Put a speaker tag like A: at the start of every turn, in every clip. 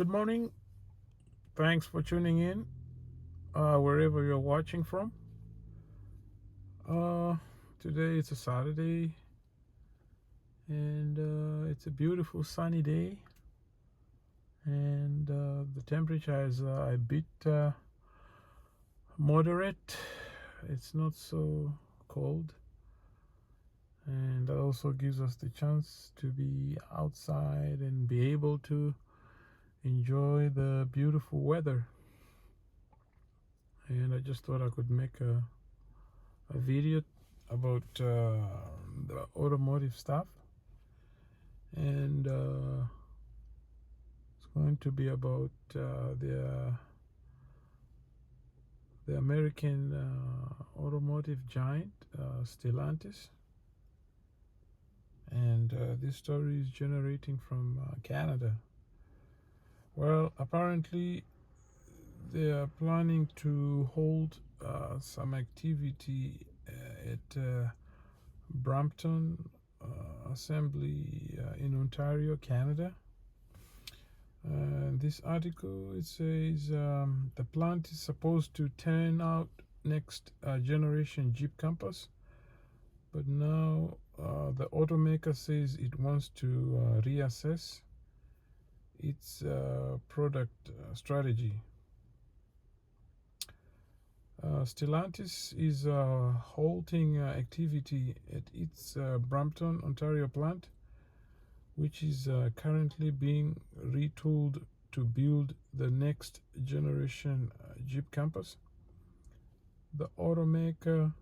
A: Good morning. Thanks for tuning in wherever you're watching from. Uh, Today it's a Saturday and it's a beautiful sunny day, and the temperature is a bit moderate. It's not so cold, and that also gives us the chance to be outside and be able to enjoy the beautiful weather. And I just thought I could make a video about the automotive stuff, and it's going to be about the American automotive giant Stellantis, and this story is generating from Canada. Well, apparently they are planning to hold some activity at Brampton Assembly in Ontario, Canada. This article, it says the plant is supposed to turn out next generation Jeep Compass, but now the automaker says it wants to reassess its product strategy. Stellantis is halting activity at its Brampton, Ontario plant, which is currently being retooled to build the next generation Jeep Compass. The automaker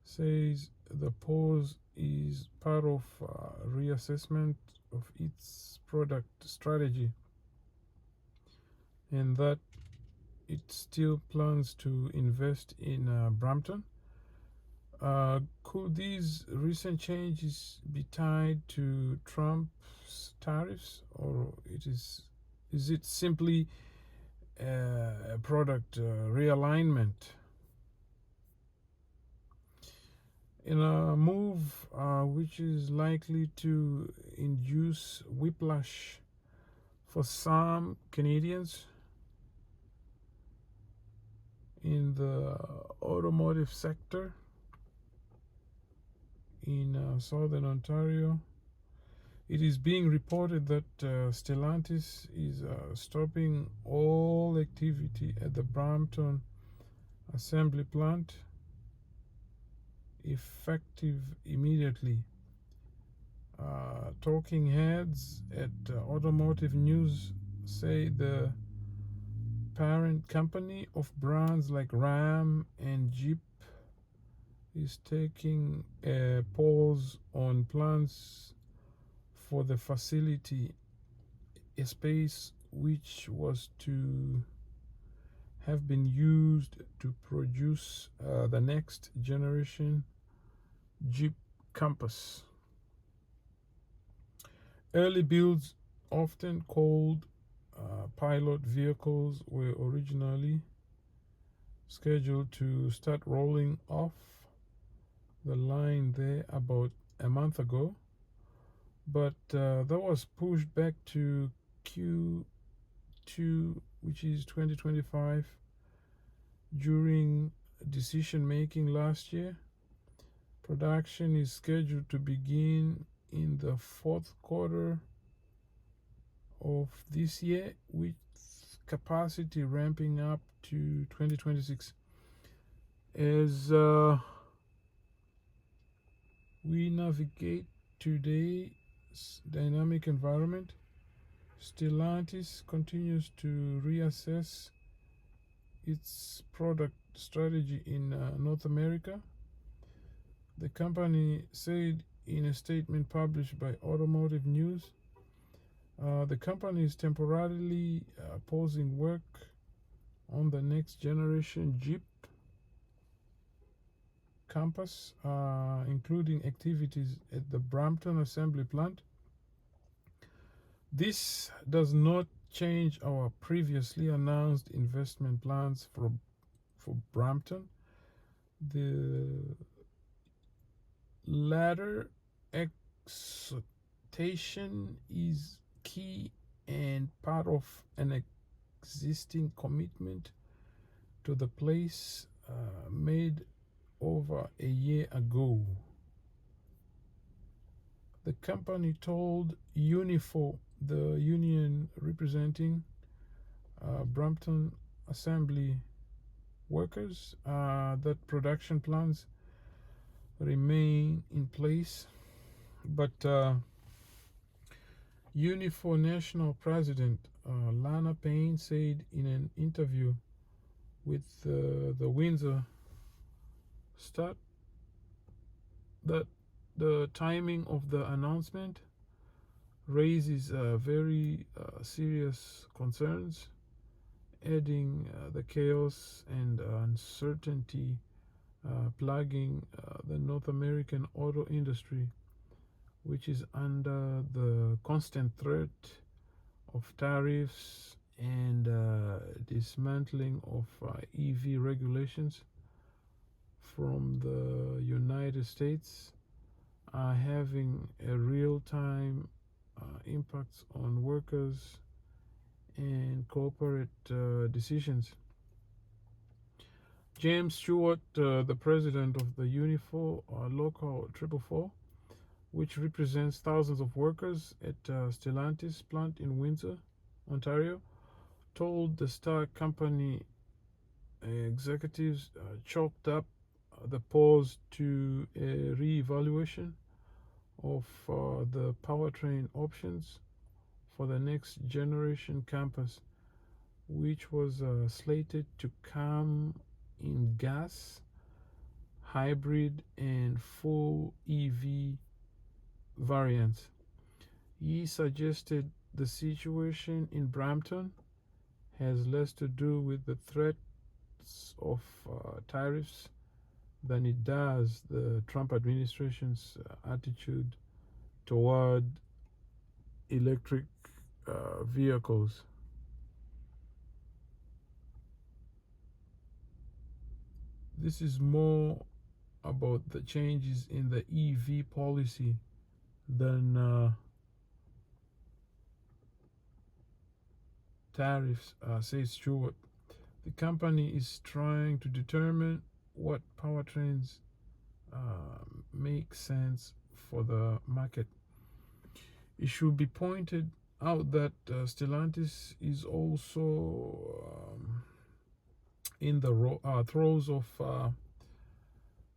A: says the pause is part of reassessment of its product strategy, and that it still plans to invest in Brampton. Could these recent changes be tied to Trump's tariffs, or is it simply a product realignment? In a move which is likely to induce whiplash for some Canadians in the automotive sector in southern Ontario, it is being reported that Stellantis is stopping all activity at the Brampton Assembly plant effective immediately. Talking heads at Automotive News say the parent company of brands like Ram and Jeep is taking a pause on plans for the facility, a space which was to have been used to produce the next generation Jeep Compass. Early builds, often called pilot vehicles, were originally scheduled to start rolling off the line there about a month ago, but that was pushed back to Q2, which is 2025, during decision making last year. Production is scheduled to begin in the fourth quarter of this year, with capacity ramping up to 2026. As we navigate today's dynamic environment, Stellantis continues to reassess its product strategy in North America. The company said in a statement published by Automotive News, the company is temporarily pausing work on the next generation Jeep Compass, including activities at the Brampton Assembly plant. This does not change our previously announced investment plans for Brampton. The latter exhortation is key and part of an existing commitment to the place made over a year ago. The company told Unifor, the union representing Brampton Assembly workers, that production plans remain in place, but Unifor National President Lana Payne said in an interview with the Windsor Star that the timing of the announcement raises very serious concerns, adding the chaos and uncertainty plaguing the North American auto industry, which is under the constant threat of tariffs and dismantling of EV regulations from the United States, are having a real-time impacts on workers and corporate decisions. James Stewart, the president of the Unifor Local 444, which represents thousands of workers at Stellantis plant in Windsor, Ontario, told the Star company executives chalked up the pause to a re-evaluation of the powertrain options for the next generation campus, which was slated to come in gas, hybrid, and full EV variants. He suggested the situation in Brampton has less to do with the threats of tariffs than it does the Trump administration's attitude toward electric vehicles. This is more about the changes in the EV policy than tariffs, says Stewart. The company is trying to determine what powertrains make sense for the market. It should be pointed out that Stellantis is also in the throes of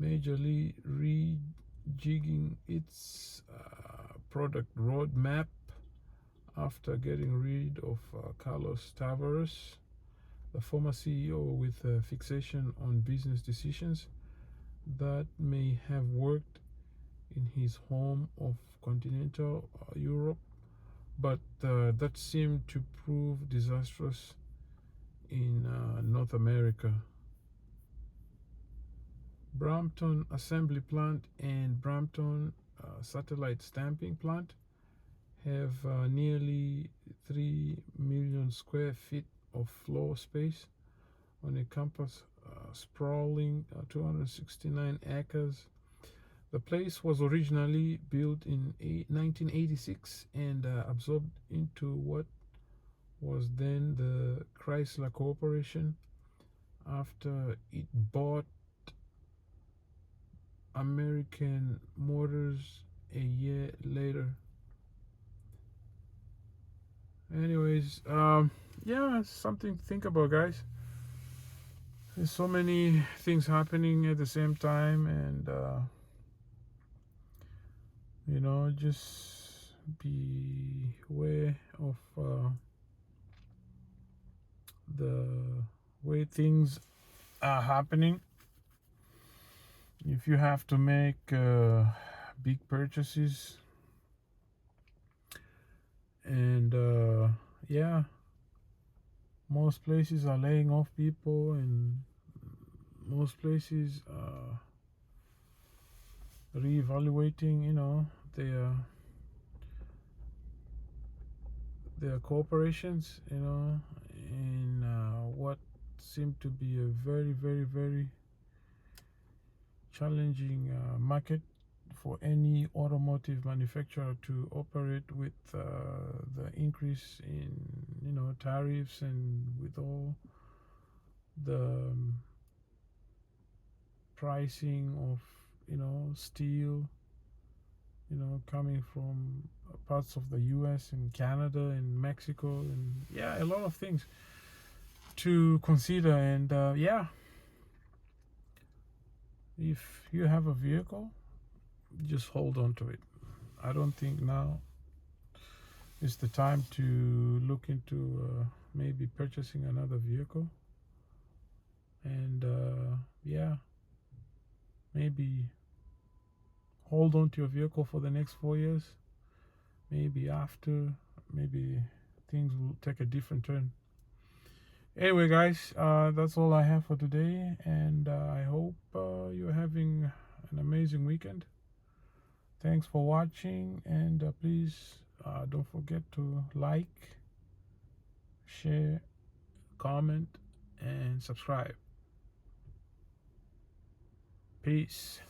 A: majorly rejigging its product roadmap after getting rid of Carlos Tavares, the former CEO, with a fixation on business decisions that may have worked in his home of continental Europe, but that seemed to prove disastrous in North America. Brampton Assembly Plant and Brampton Satellite Stamping Plant have nearly 3 million square feet of floor space on a campus sprawling 269 acres. The place was originally built in 1986 and absorbed into what was then the Chrysler Corporation after it bought American Motors a year later. Anyways, yeah, something to think about, guys. There's so many things happening at the same time, and just be aware of the way things are happening. If you have to make big purchases, and yeah, most places are laying off people, and most places are reevaluating their corporations, in what seemed to be a very, very, very challenging market for any automotive manufacturer to operate with the increase in, you know, tariffs, and with all the pricing of, you know, steel, you know, coming from parts of the US and Canada and Mexico, and yeah, a lot of things to consider. And yeah, if you have a vehicle, just hold on to it. I don't think now is the time to look into maybe purchasing another vehicle. And yeah, maybe hold on to your vehicle for the next 4 years. Maybe after, maybe things will take a different turn. Anyway, guys, that's all I have for today, and I hope you're having an amazing weekend. Thanks for watching, and please don't forget to like, share, comment, and subscribe. Peace.